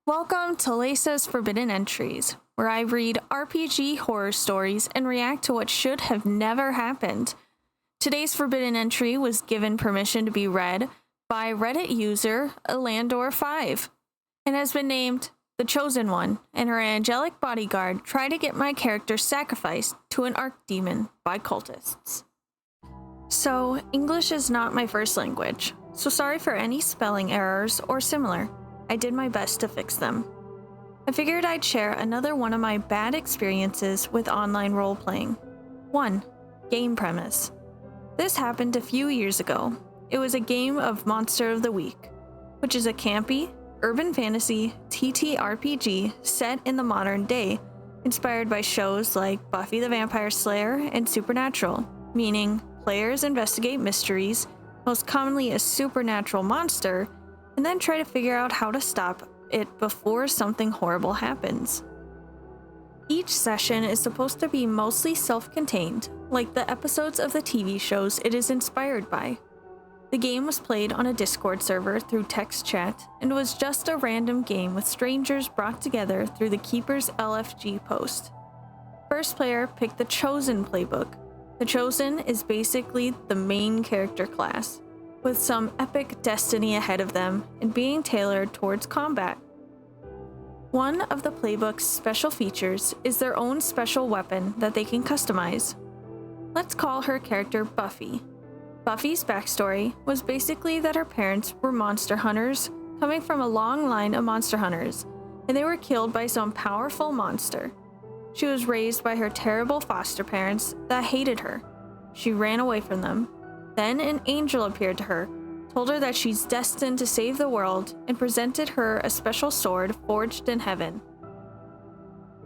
Welcome to Lisa's Forbidden Entries, where I read RPG horror stories and react to what should have never happened. Today's Forbidden Entry was given permission to be read by Reddit user Elandor5 and has been named The Chosen One, and her angelic bodyguard try to get my character sacrificed to an archdemon by cultists. So, English is not my first language, so sorry for any spelling errors or similar. I did my best to fix them. I figured I'd share another one of my bad experiences with online role-playing. 1. Game premise. This happened a few years ago. It was a game of Monster of the Week, which is a campy, urban fantasy TTRPG set in the modern day, inspired by shows like Buffy the Vampire Slayer and Supernatural, meaning players investigate mysteries, most commonly a supernatural monster, and then try to figure out how to stop it before something horrible happens. Each session is supposed to be mostly self-contained, like the episodes of the TV shows it is inspired by. The game was played on a Discord server through text chat and was just a random game with strangers brought together through the Keeper's LFG post. First player picked the Chosen playbook. The Chosen is basically the main character class, with some epic destiny ahead of them and being tailored towards combat. One of the playbook's special features is their own special weapon that they can customize. Let's call her character Buffy. Buffy's backstory was basically that her parents were monster hunters, coming from a long line of monster hunters, and they were killed by some powerful monster. She was raised by her terrible foster parents that hated her. She ran away from them. Then an angel appeared to her, told her that she's destined to save the world, and presented her a special sword forged in heaven.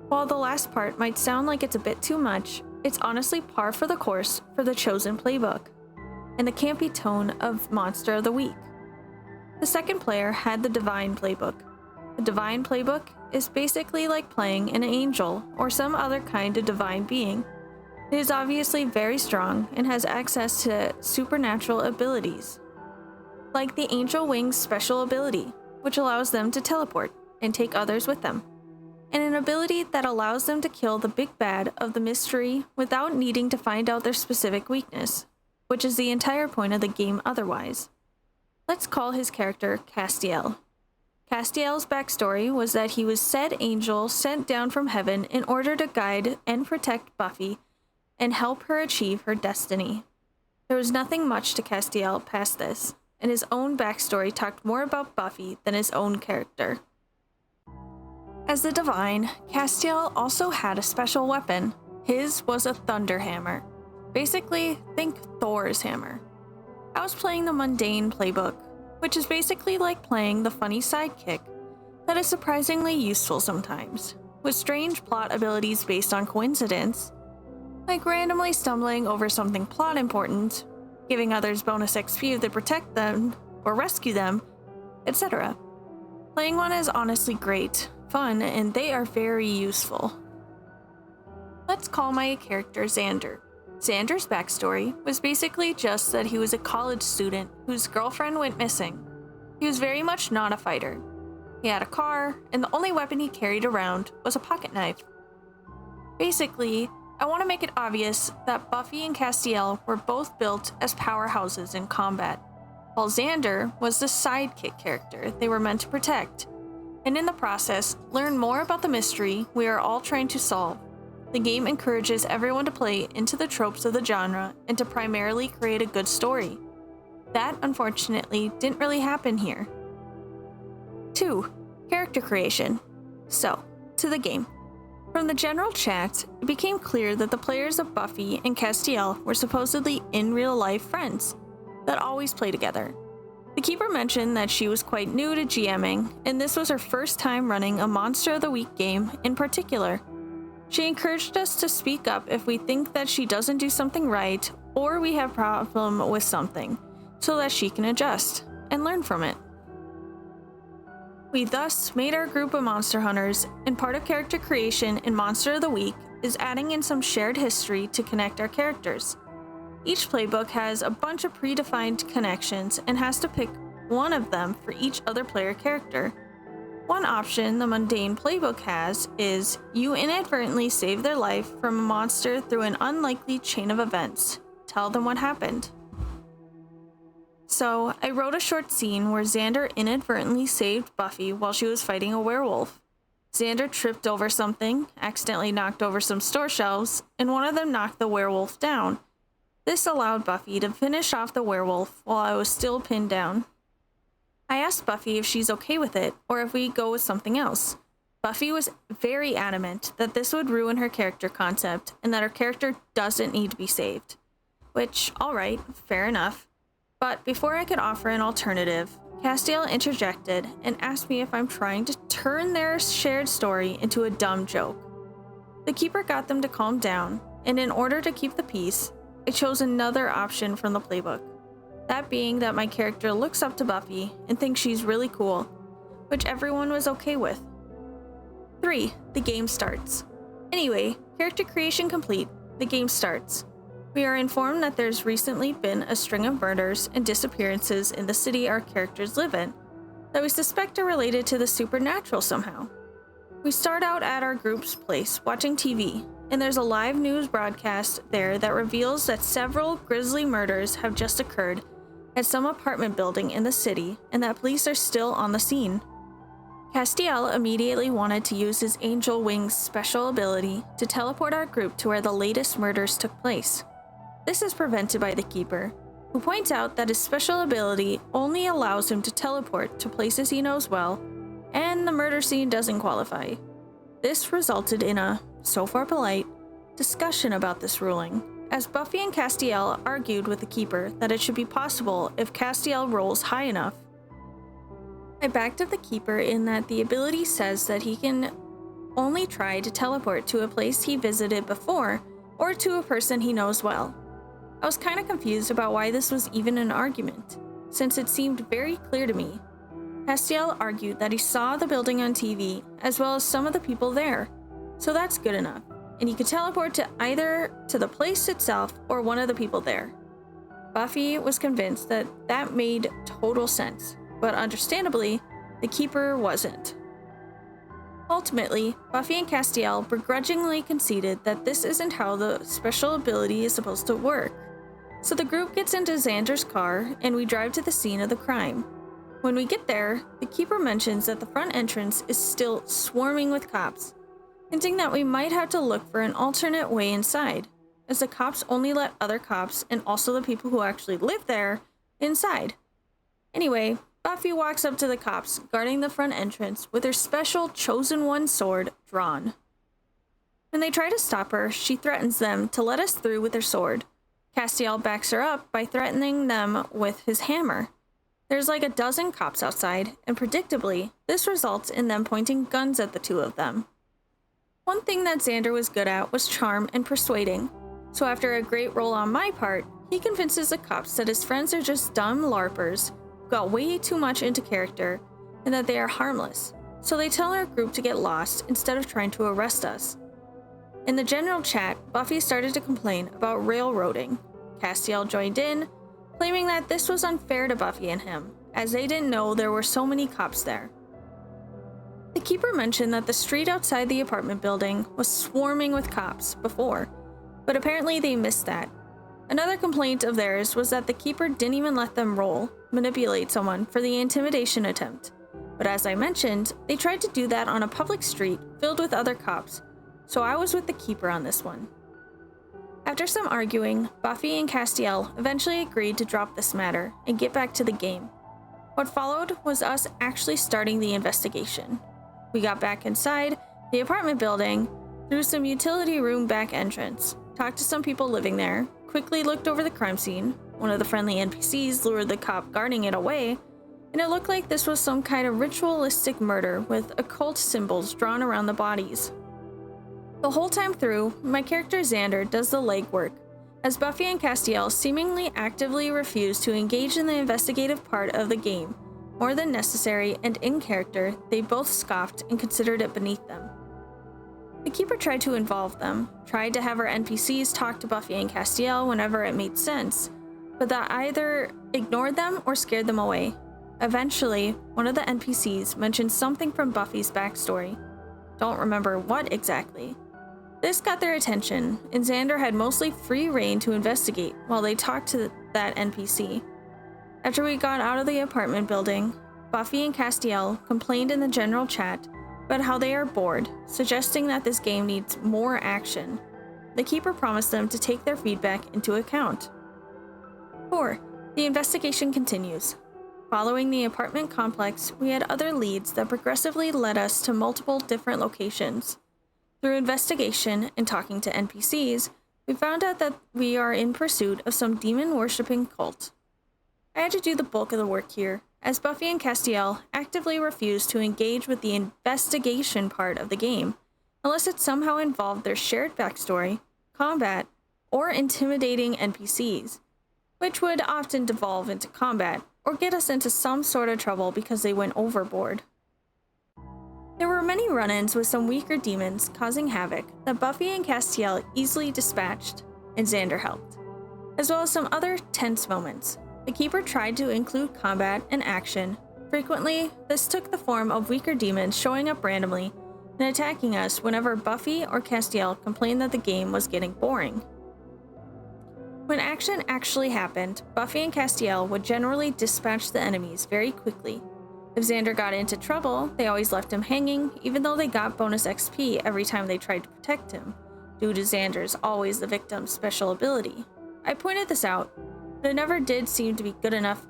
While the last part might sound like it's a bit too much, it's honestly par for the course for the Chosen playbook, and the campy tone of Monster of the Week. The second player had the Divine playbook. The Divine playbook is basically like playing an angel or some other kind of divine being. It is obviously very strong and has access to supernatural abilities, like the Angel Wings special ability, which allows them to teleport and take others with them, and an ability that allows them to kill the big bad of the mystery without needing to find out their specific weakness, which is the entire point of the game otherwise. Let's call his character Castiel. Castiel's backstory was that he was said angel sent down from heaven in order to guide and protect Buffy and help her achieve her destiny. There was nothing much to Castiel past this, and his own backstory talked more about Buffy than his own character. As the Divine, Castiel also had a special weapon. His was a thunder hammer. Basically, think Thor's hammer. I was playing the Mundane playbook, which is basically like playing the funny sidekick that is surprisingly useful sometimes, with strange plot abilities based on coincidence, like randomly stumbling over something plot important, giving others bonus XP if they protect them or rescue them, etc. Playing one is honestly great, fun, and they are very useful. Let's call my character Xander. Xander's backstory was basically just that he was a college student whose girlfriend went missing. He was very much not a fighter. He had a car, and the only weapon he carried around was a pocket knife. Basically, I want to make it obvious that Buffy and Castiel were both built as powerhouses in combat, while Xander was the sidekick character they were meant to protect, and in the process, learn more about the mystery we are all trying to solve. The game encourages everyone to play into the tropes of the genre and to primarily create a good story. That, unfortunately, didn't really happen here. 2. Character creation. So, to the game. From the general chat, it became clear that the players of Buffy and Castiel were supposedly in real life friends that always play together. The Keeper mentioned that she was quite new to GMing, and this was her first time running a Monster of the Week game in particular. She encouraged us to speak up if we think that she doesn't do something right or we have a problem with something, so that she can adjust and learn from it. We thus made our group of monster hunters, and part of character creation in Monster of the Week is adding in some shared history to connect our characters. Each playbook has a bunch of predefined connections and has to pick one of them for each other player character. One option the mundane playbook has is you inadvertently save their life from a monster through an unlikely chain of events. Tell them what happened. So, I wrote a short scene where Xander inadvertently saved Buffy while she was fighting a werewolf. Xander tripped over something, accidentally knocked over some store shelves, and one of them knocked the werewolf down. This allowed Buffy to finish off the werewolf while I was still pinned down. I asked Buffy if she's okay with it, or if we go with something else. Buffy was very adamant that this would ruin her character concept, and that her character doesn't need to be saved. Which, alright, fair enough. But before I could offer an alternative, Castiel interjected and asked me if I'm trying to turn their shared story into a dumb joke. The Keeper got them to calm down, and in order to keep the peace, I chose another option from the playbook. That being that my character looks up to Buffy and thinks she's really cool, which everyone was okay with. 3. The game starts. Anyway, character creation complete, the game starts. We are informed that there's recently been a string of murders and disappearances in the city our characters live in, that we suspect are related to the supernatural somehow. We start out at our group's place watching TV, and there's a live news broadcast there that reveals that several grisly murders have just occurred at some apartment building in the city, and that police are still on the scene. Castiel immediately wanted to use his Angel Wings special ability to teleport our group to where the latest murders took place. This is prevented by the Keeper, who points out that his special ability only allows him to teleport to places he knows well, and the murder scene doesn't qualify. This resulted in a, so far polite, discussion about this ruling, as Buffy and Castiel argued with the Keeper that it should be possible if Castiel rolls high enough. I backed up the Keeper in that the ability says that he can only try to teleport to a place he visited before or to a person he knows well. I was kind of confused about why this was even an argument, since it seemed very clear to me. Castiel argued that he saw the building on TV as well as some of the people there, so that's good enough, and he could teleport to either to the place itself or one of the people there. Buffy was convinced that that made total sense, but understandably, the Keeper wasn't. Ultimately, Buffy and Castiel begrudgingly conceded that this isn't how the special ability is supposed to work. So the group gets into Xander's car, and we drive to the scene of the crime. When we get there, the Keeper mentions that the front entrance is still swarming with cops, hinting that we might have to look for an alternate way inside, as the cops only let other cops, and also the people who actually live there, inside. Anyway, Buffy walks up to the cops guarding the front entrance with her special Chosen One sword drawn. When they try to stop her, she threatens them to let us through with her sword. Castiel backs her up by threatening them with his hammer. There's like a dozen cops outside, and predictably, this results in them pointing guns at the two of them. One thing that Xander was good at was charm and persuading, so after a great roll on my part, he convinces the cops that his friends are just dumb LARPers who got way too much into character, and that they are harmless, so they tell our group to get lost instead of trying to arrest us. In the general chat, Buffy started to complain about railroading. Castiel joined in, claiming that this was unfair to Buffy and him, as they didn't know there were so many cops there. The Keeper mentioned that the street outside the apartment building was swarming with cops before, but apparently they missed that. Another complaint of theirs was that the Keeper didn't even let them manipulate someone for the intimidation attempt. But as I mentioned, they tried to do that on a public street filled with other cops, so I was with the Keeper on this one. After some arguing, Buffy and Castiel eventually agreed to drop this matter and get back to the game. What followed was us actually starting the investigation. We got back inside the apartment building, through some utility room back entrance, talked to some people living there, quickly looked over the crime scene. One of the friendly NPCs lured the cop guarding it away, and it looked like this was some kind of ritualistic murder with occult symbols drawn around the bodies. The whole time through, my character Xander does the legwork, as Buffy and Castiel seemingly actively refuse to engage in the investigative part of the game. More than necessary and in character, they both scoffed and considered it beneath them. The Keeper tried to involve them, tried to have her NPCs talk to Buffy and Castiel whenever it made sense, but that either ignored them or scared them away. Eventually, one of the NPCs mentioned something from Buffy's backstory. Don't remember what exactly. This got their attention, and Xander had mostly free reign to investigate while they talked to that NPC. After we got out of the apartment building, Buffy and Castiel complained in the general chat about how they are bored, suggesting that this game needs more action. The Keeper promised them to take their feedback into account. 4. The investigation continues. Following the apartment complex, we had other leads that progressively led us to multiple different locations. Through investigation and talking to NPCs, we found out that we are in pursuit of some demon-worshipping cult. I had to do the bulk of the work here, as Buffy and Castiel actively refused to engage with the investigation part of the game, unless it somehow involved their shared backstory, combat, or intimidating NPCs, which would often devolve into combat or get us into some sort of trouble because they went overboard. There were many run-ins with some weaker demons causing havoc that Buffy and Castiel easily dispatched, and Xander helped, as well as some other tense moments. The Keeper tried to include combat and action. Frequently, this took the form of weaker demons showing up randomly and attacking us whenever Buffy or Castiel complained that the game was getting boring. When action actually happened, Buffy and Castiel would generally dispatch the enemies very quickly. If Xander got into trouble, they always left him hanging, even though they got bonus XP every time they tried to protect him, due to Xander's always the victim's special ability. I pointed this out, but it never did seem to be good enough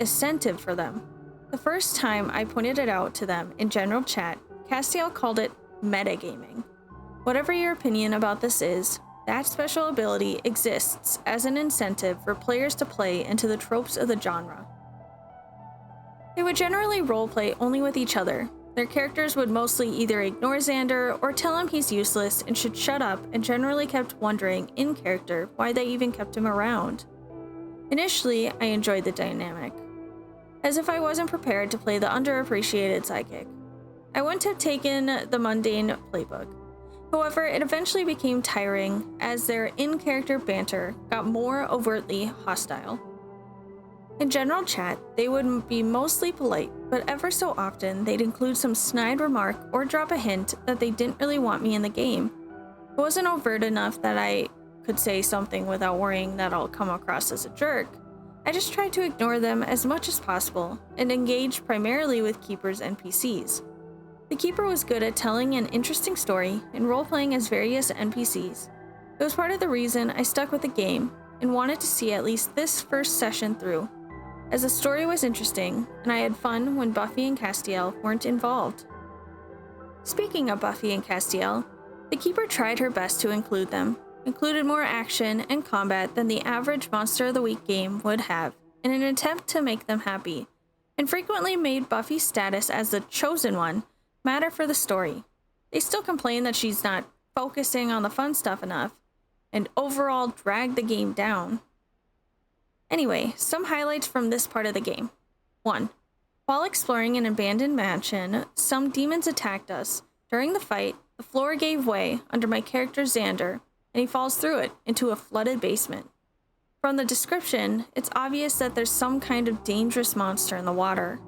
incentive for them. The first time I pointed it out to them in general chat, Castiel called it metagaming. Whatever your opinion about this is, that special ability exists as an incentive for players to play into the tropes of the genre. They would generally roleplay only with each other. Their characters would mostly either ignore Xander or tell him he's useless and should shut up, and generally kept wondering in character why they even kept him around. Initially, I enjoyed the dynamic, as if I wasn't prepared to play the underappreciated sidekick. I wouldn't have taken the mundane playbook. However, it eventually became tiring as their in-character banter got more overtly hostile. In general chat, they would be mostly polite, but ever so often they'd include some snide remark or drop a hint that they didn't really want me in the game. It wasn't overt enough that I could say something without worrying that I'll come across as a jerk. I just tried to ignore them as much as possible and engage primarily with Keeper's NPCs. The Keeper was good at telling an interesting story and role-playing as various NPCs. It was part of the reason I stuck with the game and wanted to see at least this first session through, as the story was interesting and I had fun when Buffy and Castiel weren't involved. Speaking of Buffy and Castiel, the Keeper tried her best to include them, included more action and combat than the average Monster of the Week game would have in an attempt to make them happy, and frequently made Buffy's status as the chosen one matter for the story. They still complain that she's not focusing on the fun stuff enough, and overall drag the game down. Anyway, some highlights from this part of the game. 1. While exploring an abandoned mansion, some demons attacked us. During the fight, the floor gave way under my character Xander, and he falls through it into a flooded basement. From the description, it's obvious that there's some kind of dangerous monster in the water.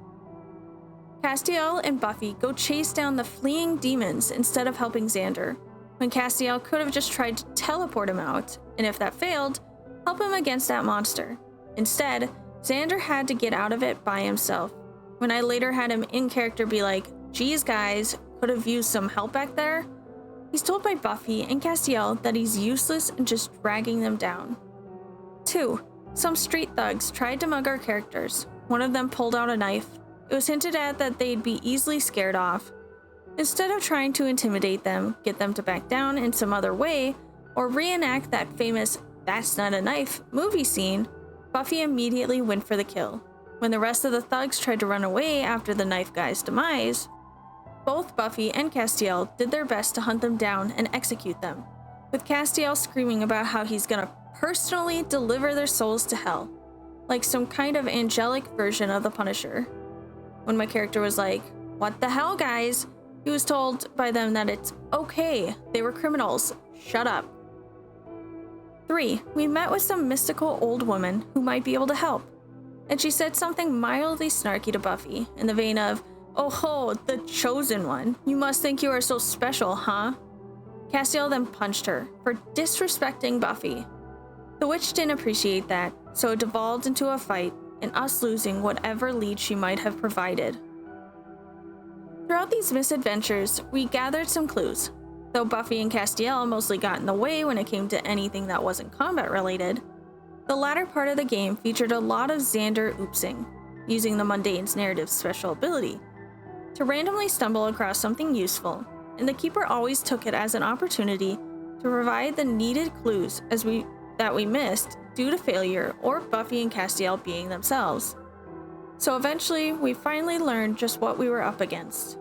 Castiel and Buffy go chase down the fleeing demons instead of helping Xander, when Castiel could have just tried to teleport him out, and if that failed, help him against that monster. Instead, Xander had to get out of it by himself. When I later had him in character be like, "Geez guys, could have used some help back there," he's told by Buffy and Castiel that he's useless and just dragging them down. 2. Some street thugs tried to mug our characters. One of them pulled out a knife. It was hinted at that they'd be easily scared off. Instead of trying to intimidate them, get them to back down in some other way, or reenact that famous "that's not a knife" movie scene, Buffy immediately went for the kill. When the rest of the thugs tried to run away after the knife guy's demise, both Buffy and Castiel did their best to hunt them down and execute them, with Castiel screaming about how he's gonna personally deliver their souls to hell, like some kind of angelic version of the Punisher. When my character was like, "What the hell, guys?" he was told by them that it's okay, they were criminals, shut up. 3. We met with some mystical old woman who might be able to help. and she said something mildly snarky to Buffy, in the vein of, "Oh ho, the chosen one. You must think you are so special, huh?" Castiel then punched her for disrespecting Buffy. The witch didn't appreciate that, so it devolved into a fight, and us losing whatever lead she might have provided. Throughout these misadventures, we gathered some clues. Though Buffy and Castiel mostly got in the way when it came to anything that wasn't combat related, the latter part of the game featured a lot of Xander oopsing, using the Mundane's narrative special ability, to randomly stumble across something useful, and the Keeper always took it as an opportunity to provide the needed clues that we missed due to failure or Buffy and Castiel being themselves. So eventually, we finally learned just what we were up against.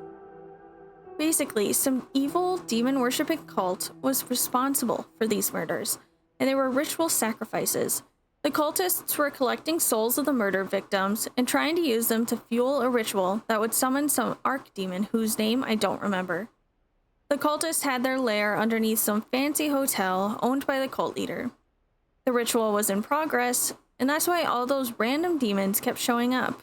Basically, some evil demon-worshipping cult was responsible for these murders, and they were ritual sacrifices. The cultists were collecting souls of the murder victims and trying to use them to fuel a ritual that would summon some archdemon whose name I don't remember. The cultists had their lair underneath some fancy hotel owned by the cult leader. The ritual was in progress, and that's why all those random demons kept showing up.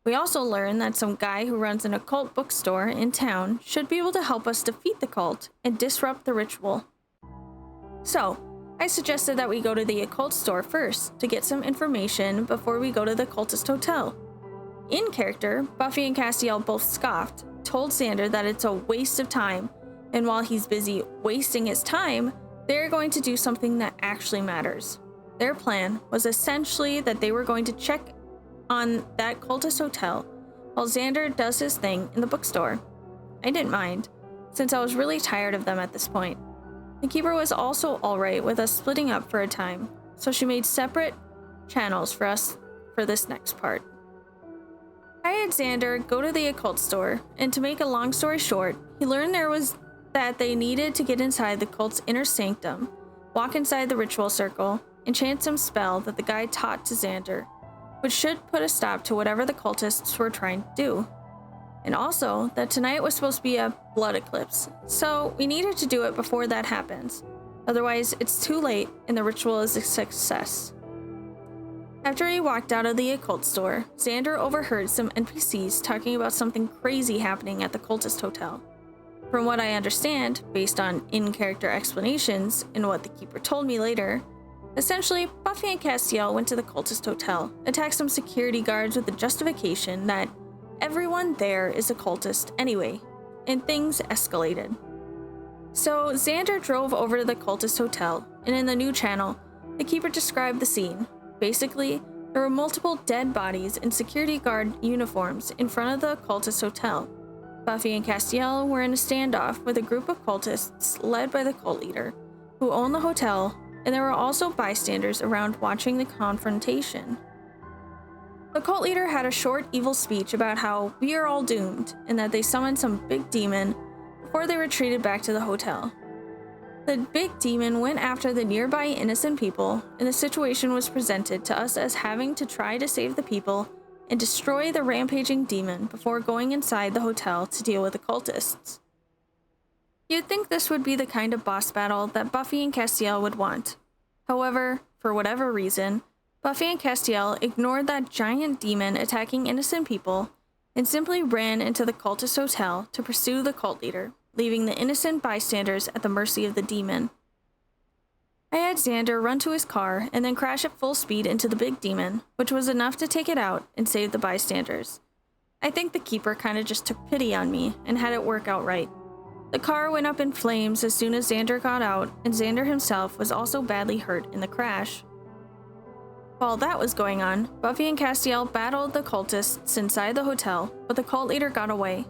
We also learned that some guy who runs an occult bookstore in town should be able to help us defeat the cult and disrupt the ritual. So, I suggested that we go to the occult store first to get some information before we go to the cultist hotel. In character, Buffy and Castiel both scoffed, told Xander that it's a waste of time, and while he's busy wasting his time, they're going to do something that actually matters. Their plan was essentially that they were going to check on that cultist hotel while Xander does his thing in the bookstore. I didn't mind, since I was really tired of them at this point. The Keeper was also alright with us splitting up for a time, so she made separate channels for us for this next part. I had Xander go to the occult store, and to make a long story short, he learned that they needed to get inside the cult's inner sanctum, walk inside the ritual circle, and chant some spell that the guy taught to Xander, which should put a stop to whatever the cultists were trying to do. And also, that tonight was supposed to be a blood eclipse, so we needed to do it before that happens. Otherwise, it's too late and the ritual is a success. After he walked out of the occult store, Xander overheard some NPCs talking about something crazy happening at the cultist hotel. From what I understand, based on in-character explanations and what the Keeper told me later, essentially, Buffy and Castiel went to the cultist hotel, attacked some security guards with the justification that everyone there is a cultist anyway, and things escalated. So Xander drove over to the cultist hotel, and in the new channel, the Keeper described the scene. Basically, there were multiple dead bodies in security guard uniforms in front of the cultist hotel. Buffy and Castiel were in a standoff with a group of cultists led by the cult leader, who owned the hotel, and there were also bystanders around watching the confrontation. The cult leader had a short, evil speech about how we are all doomed and that they summoned some big demon before they retreated back to the hotel. The big demon went after the nearby innocent people, and the situation was presented to us as having to try to save the people and destroy the rampaging demon before going inside the hotel to deal with the cultists. You'd think this would be the kind of boss battle that Buffy and Castiel would want. However, for whatever reason, Buffy and Castiel ignored that giant demon attacking innocent people and simply ran into the cultist hotel to pursue the cult leader, leaving the innocent bystanders at the mercy of the demon. I had Xander run to his car and then crash at full speed into the big demon, which was enough to take it out and save the bystanders. I think the Keeper kinda just took pity on me and had it work out right. The car went up in flames as soon as Xander got out, and Xander himself was also badly hurt in the crash. While that was going on, Buffy and Castiel battled the cultists inside the hotel, but the cult leader got away.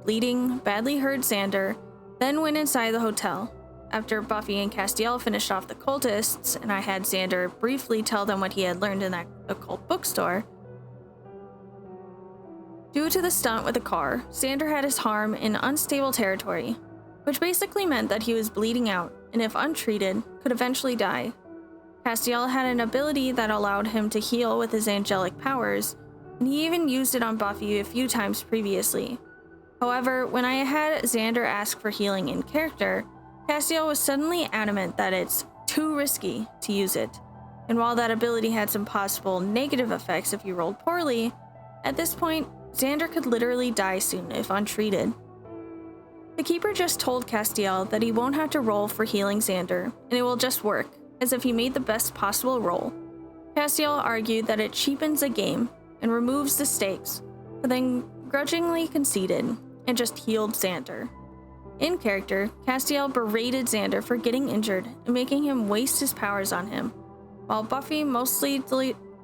Bleeding, badly hurt Xander, then went inside the hotel. After Buffy and Castiel finished off the cultists, and I had Xander briefly tell them what he had learned in that occult bookstore, due to the stunt with the car, Xander had his arm in unstable territory, which basically meant that he was bleeding out, and if untreated, could eventually die. Castiel had an ability that allowed him to heal with his angelic powers, and he even used it on Buffy a few times previously. However, when I had Xander ask for healing in character, Castiel was suddenly adamant that it's too risky to use it. and while that ability had some possible negative effects if you rolled poorly, at this point, Xander could literally die soon if untreated. The Keeper just told Castiel that he won't have to roll for healing Xander, and it will just work, as if he made the best possible roll. Castiel argued that it cheapens the game and removes the stakes, but then grudgingly conceded and just healed Xander. In character, Castiel berated Xander for getting injured and making him waste his powers on him, while Buffy mostly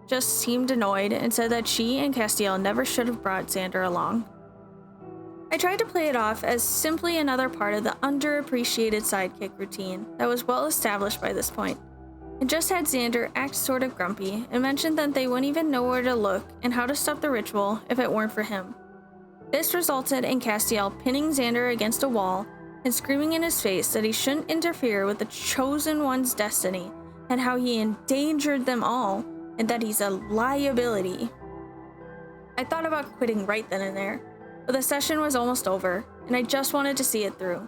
just seemed annoyed and said that she and Castiel never should have brought Xander along. I tried to play it off as simply another part of the underappreciated sidekick routine that was well established by this point, and just had Xander act sort of grumpy and mentioned that they wouldn't even know where to look and how to stop the ritual if it weren't for him. This resulted in Castiel pinning Xander against a wall and screaming in his face that he shouldn't interfere with the Chosen One's destiny and how he endangered them all and that he's a liability. I thought about quitting right then and there, but the session was almost over and I just wanted to see it through.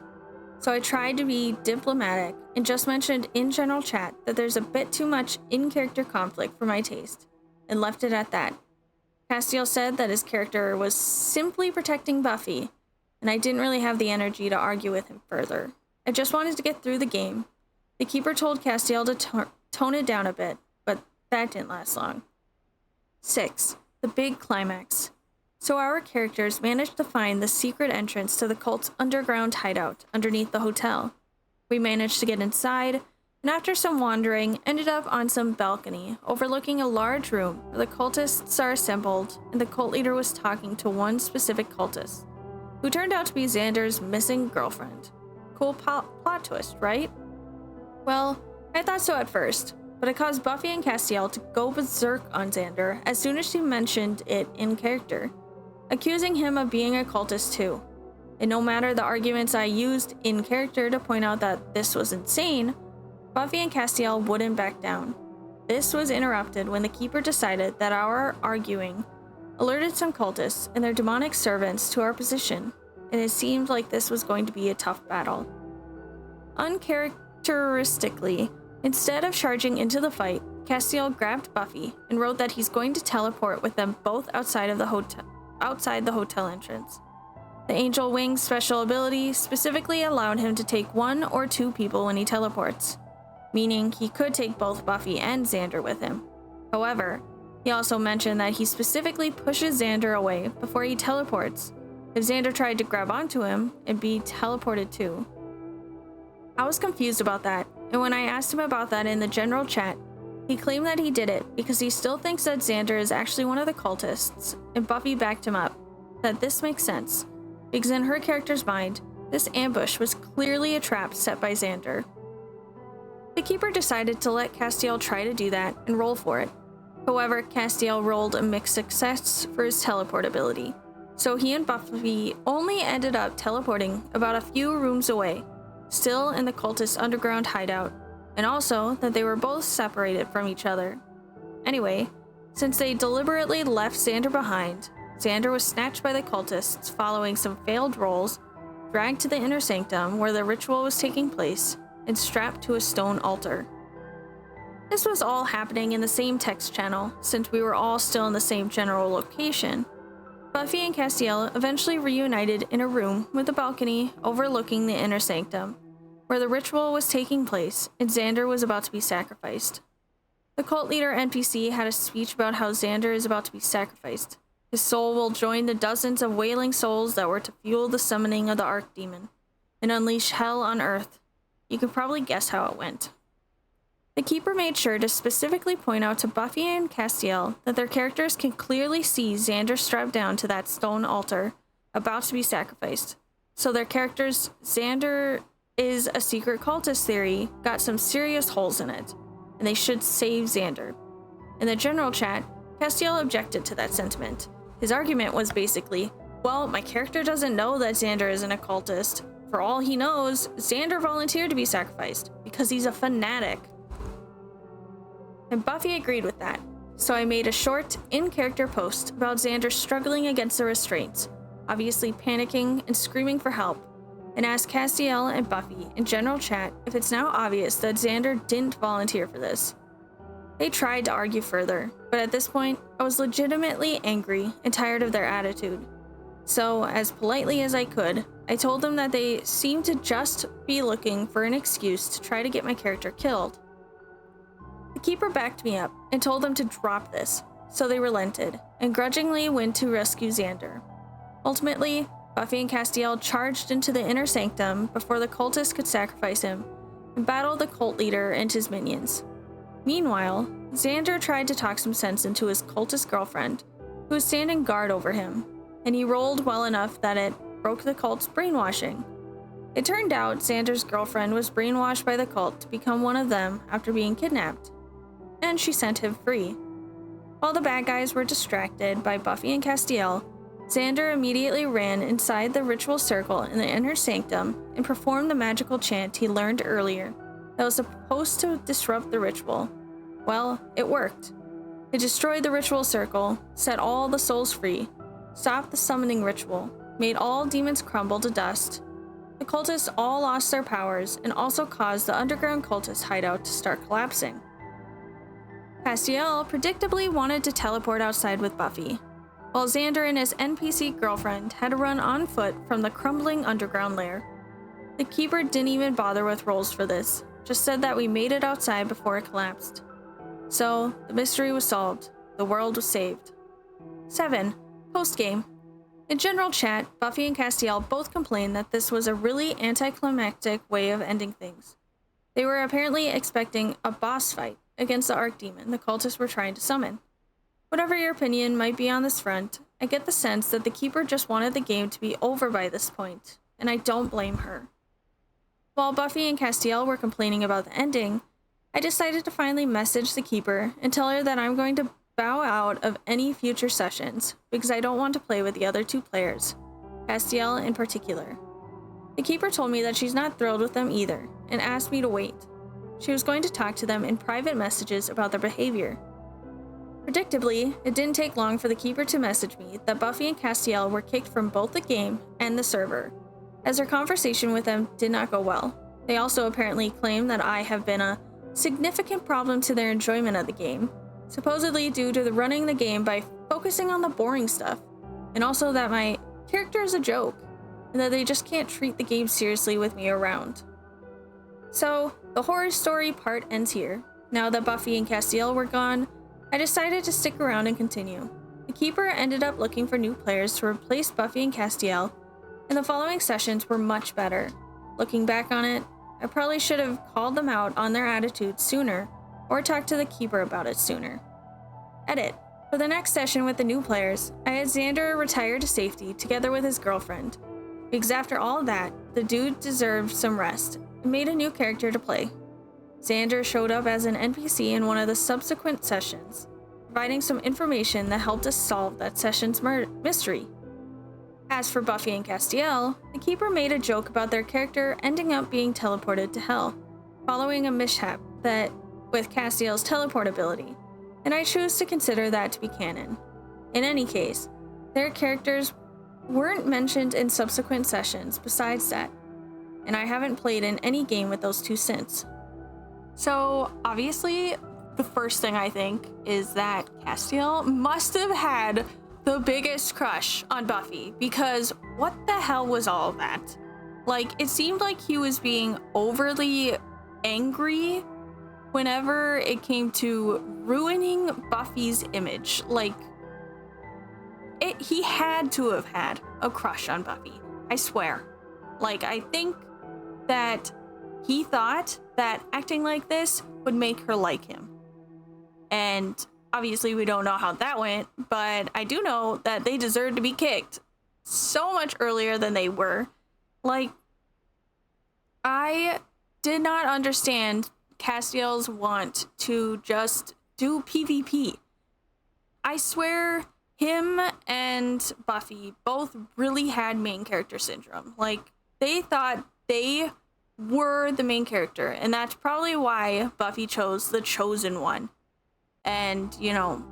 So I tried to be diplomatic and just mentioned in general chat that there's a bit too much in-character conflict for my taste and left it at that. Castiel said that his character was simply protecting Buffy, and I didn't really have the energy to argue with him further. I just wanted to get through the game. The Keeper told Castiel to tone it down a bit, but that didn't last long. 6. The big climax. So our characters managed to find the secret entrance to the cult's underground hideout underneath the hotel. We managed to get inside, and after some wandering, ended up on some balcony overlooking a large room where the cultists are assembled, and the cult leader was talking to one specific cultist, who turned out to be Xander's missing girlfriend. Cool plot twist, right? Well, I thought so at first, but it caused Buffy and Castiel to go berserk on Xander as soon as she mentioned it in character, accusing him of being a cultist too. And no matter the arguments I used in character to point out that this was insane, Buffy and Castiel wouldn't back down. This was interrupted when the Keeper decided that our arguing alerted some cultists and their demonic servants to our position, and it seemed like this was going to be a tough battle. Uncharacteristically, instead of charging into the fight, Castiel grabbed Buffy and wrote that he's going to teleport with them both outside the hotel entrance. The Angel Wing's special ability specifically allowed him to take 1 or 2 people when he teleports, meaning he could take both Buffy and Xander with him. However, he also mentioned that he specifically pushes Xander away before he teleports if Xander tried to grab onto him and be teleported too. I was confused about that, and when I asked him about that in the general chat, he claimed that he did it because he still thinks that Xander is actually one of the cultists, and Buffy backed him up, that this makes sense, because in her character's mind, this ambush was clearly a trap set by Xander. The Keeper decided to let Castiel try to do that and roll for it. However, Castiel rolled a mixed success for his teleport ability, so he and Buffy only ended up teleporting about a few rooms away, still in the cultist underground hideout, and also that they were both separated from each other. Anyway, since they deliberately left Xander behind, Xander was snatched by the cultists following some failed rolls, dragged to the inner sanctum where the ritual was taking place, and strapped to a stone altar. This was all happening in the same text channel, since we were all still in the same general location. Buffy and Castiel eventually reunited in a room with a balcony overlooking the inner sanctum, where the ritual was taking place and Xander was about to be sacrificed. The cult leader NPC had a speech about how Xander is about to be sacrificed. His soul will join the dozens of wailing souls that were to fuel the summoning of the Archdemon and unleash hell on Earth. You could probably guess how it went. The Keeper made sure to specifically point out to Buffy and Castiel that their characters can clearly see Xander strapped down to that stone altar, about to be sacrificed. So their characters' Xander is a secret cultist theory got some serious holes in it, and they should save Xander. In the general chat, Castiel objected to that sentiment. His argument was basically, well, my character doesn't know that Xander isn't a cultist. For all he knows, Xander volunteered to be sacrificed because he's a fanatic. And Buffy agreed with that, so I made a short, in-character post about Xander struggling against the restraints, obviously panicking and screaming for help, and asked Castiel and Buffy in general chat if it's now obvious that Xander didn't volunteer for this. They tried to argue further, but at this point, I was legitimately angry and tired of their attitude. So, as politely as I could, I told them that they seemed to just be looking for an excuse to try to get my character killed. The keeper backed me up and told them to drop this, so they relented and grudgingly went to rescue Xander. Ultimately, Buffy and Castiel charged into the inner sanctum before the cultists could sacrifice him and battle the cult leader and his minions. Meanwhile, Xander tried to talk some sense into his cultist girlfriend, who was standing guard over him, and he rolled well enough that it broke the cult's brainwashing. It turned out Xander's girlfriend was brainwashed by the cult to become one of them after being kidnapped, and she sent him free. While the bad guys were distracted by Buffy and Castiel, Xander immediately ran inside the ritual circle in the inner sanctum and performed the magical chant he learned earlier that was supposed to disrupt the ritual. Well, it worked. It destroyed the ritual circle, set all the souls free, stopped the summoning ritual, made all demons crumble to dust. The cultists all lost their powers and also caused the underground cultist hideout to start collapsing. Castiel predictably wanted to teleport outside with Buffy, while Xander and his NPC girlfriend had to run on foot from the crumbling underground lair. The keeper didn't even bother with rolls for this, just said that we made it outside before it collapsed. So, the mystery was solved. The world was saved. 7. Postgame. In general chat, Buffy and Castiel both complained that this was a really anticlimactic way of ending things. They were apparently expecting a boss fight against the archdemon the cultists were trying to summon. Whatever your opinion might be on this front, I get the sense that the keeper just wanted the game to be over by this point, and I don't blame her. While Buffy and Castiel were complaining about the ending, I decided to finally message the keeper and tell her that I'm going to bow out of any future sessions because I don't want to play with the other two players, Castiel in particular. The keeper told me that she's not thrilled with them either and asked me to wait. She was going to talk to them in private messages about their behavior. Predictably, it didn't take long for the keeper to message me that Buffy and Castiel were kicked from both the game and the server, as their conversation with them did not go well. They also apparently claim that I have been a significant problem to their enjoyment of the game, supposedly due to running the game by focusing on the boring stuff, and also that my character is a joke, and that they just can't treat the game seriously with me around. So, the horror story part ends here. Now that Buffy and Castiel were gone, I decided to stick around and continue. The keeper ended up looking for new players to replace Buffy and Castiel, and the following sessions were much better. Looking back on it, I probably should have called them out on their attitude sooner, or talked to the keeper about it sooner. Edit. For the next session with the new players, I had Xander retire to safety together with his girlfriend, because after all that, the dude deserved some rest, and made a new character to play. Xander showed up as an NPC in one of the subsequent sessions, providing some information that helped us solve that session's mystery. As for Buffy and Castiel, the keeper made a joke about their character ending up being teleported to hell, following a mishap with Castiel's teleport ability, and I choose to consider that to be canon. In any case, their characters weren't mentioned in subsequent sessions besides that, and I haven't played in any game with those two since. So, obviously, the first thing I think is that Castiel must have had the biggest crush on Buffy, because what the hell was all that? Like, it seemed like he was being overly angry whenever it came to ruining Buffy's image. Like, he had to have had a crush on Buffy. I swear. Like, I think that he thought that acting like this would make her like him. And obviously we don't know how that went, but I do know that they deserved to be kicked so much earlier than they were. Like, I did not understand Castiel's want to just do PvP. I swear him and Buffy both really had main character syndrome. Like, they thought they were the main character, and that's probably why Buffy chose the chosen one. And, you know,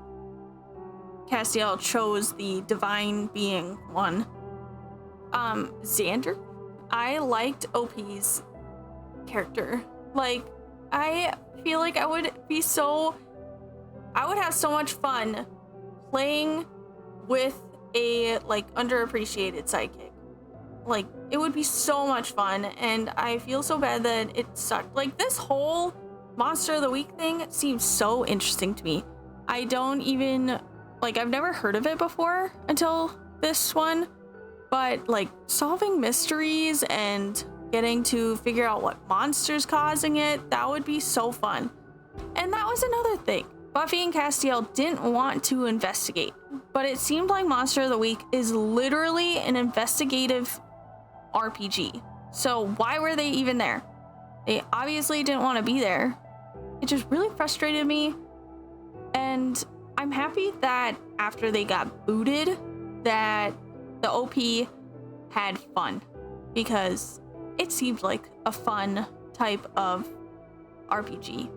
Castiel chose the divine being one. Xander? I liked OP's character. Like, I feel like I would be so I would have so much fun playing with a like underappreciated sidekick. Like, it would be so much fun, and I feel so bad that it sucked. Like, this whole Monster of the Week thing seems so interesting to me. I don't even, like, I've never heard of it before until this one, but like solving mysteries and getting to figure out what monster's causing it, that would be so fun. And that was another thing. Buffy and Castiel didn't want to investigate, but it seemed like Monster of the Week is literally an investigative RPG. So why were they even there? They obviously didn't want to be there. It just really frustrated me. And I'm happy that after they got booted, that the OP had fun, because it seemed like a fun type of RPG.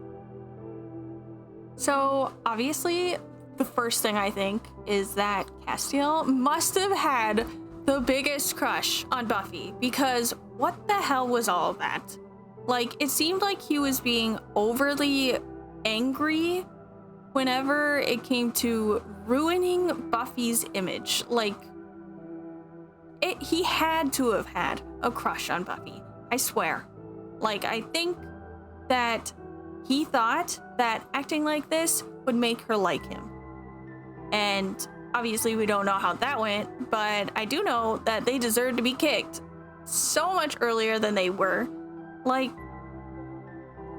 So obviously, the first thing I think is that Castiel must have had the biggest crush on Buffy, because what the hell was all of that? Like, it seemed like he was being overly angry whenever it came to ruining Buffy's image. Like, he had to have had a crush on Buffy. I swear. Like, I think that he thought that acting like this would make her like him. And obviously we don't know how that went, but I do know that they deserved to be kicked so much earlier than they were. Like,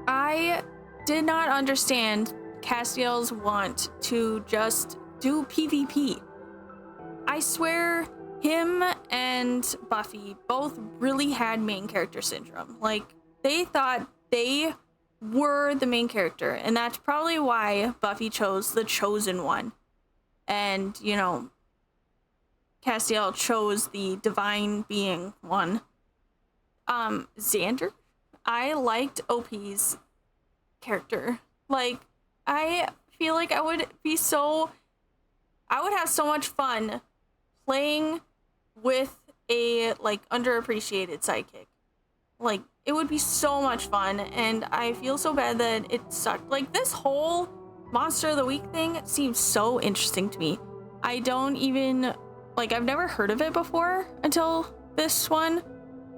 I did not understand Castiel's want to just do PvP. I swear him and Buffy both really had main character syndrome. Like, they thought they were the main character, and that's probably why Buffy chose the chosen one. And, you know, Castiel chose the divine being one. Xander, I liked OP's character. Like, I feel like I would have so much fun playing with a like underappreciated sidekick. Like, it would be so much fun, and I feel so bad that it sucked. Like, this whole Monster of the Week thing seems so interesting to me. I don't even, like, I've never heard of it before until this one,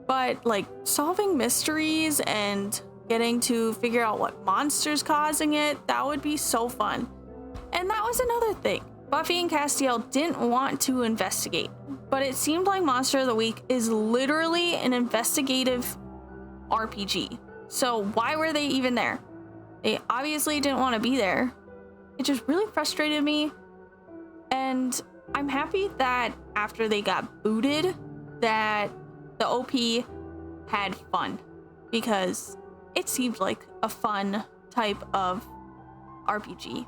but like solving mysteries and getting to figure out what monster's causing it, that would be so fun. And that was another thing. Buffy and Castiel didn't want to investigate, but it seemed like Monster of the Week is literally an investigative RPG. So why were they even there? They obviously didn't want to be there. It just really frustrated me. And I'm happy that after they got booted, that the OP had fun, because it seemed like a fun type of RPG.